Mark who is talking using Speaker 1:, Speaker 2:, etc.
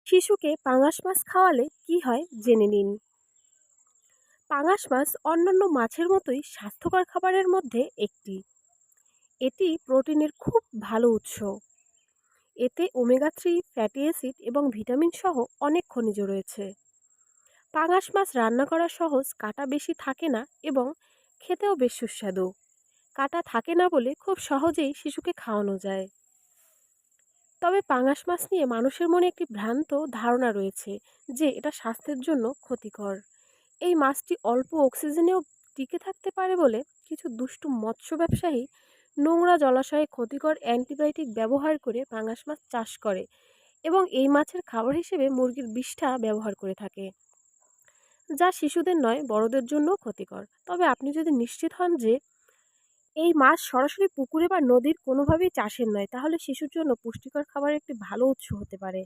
Speaker 1: শিশুকে পাঙাশ মাছ খাওয়ালে কি হয় জেনে নিন। পাঙাশ মাছ অন্যান্য মাছের মতোই স্বাস্থ্যকর খাবারের মধ্যে একটি। এটি প্রোটিনের খুব ভালো উৎস। এতে ওমেগা 3 ফ্যাটি অ্যাসিড এবং ভিটামিন সহ অনেক খনিজ রয়েছে। পাঙাশ মাছ রান্না করা সহজ, কাটা বেশি থাকে না এবং খেতেও বেশ সুস্বাদু। কাটা থাকে না বলে খুব সহজেই শিশুকে খাওয়ানো যায়। তবে পাঙাশ মাছ নিয়ে মানুষের মনে একটি ভ্রান্ত ধারণা রয়েছে যে এটা স্বাস্থ্যের জন্য ক্ষতিকর। এই মাছটি অল্প অক্সিজেনেও টিকে থাকতে পারে বলে কিছু দুষ্টু মৎস্য ব্যবসায়ী নোংরা জলাশয়ে ক্ষতিকর অ্যান্টিবায়োটিক ব্যবহার করে পাঙাশ মাছ চাষ করে এবং এই মাছের খাবার হিসেবে মুরগির বিষ্ঠা ব্যবহার করে থাকে, যা শিশুদের নয় বড়দের জন্যও ক্ষতিকর। তবে আপনি যদি নিশ্চিত হন যে এই মাছ সরাসরি পুকুরে বা নদীর কোনোভাবেই চাষের নয়, তাহলে শিশুর জন্য পুষ্টিকর খাবারের একটি ভালো উৎস হতে পারে।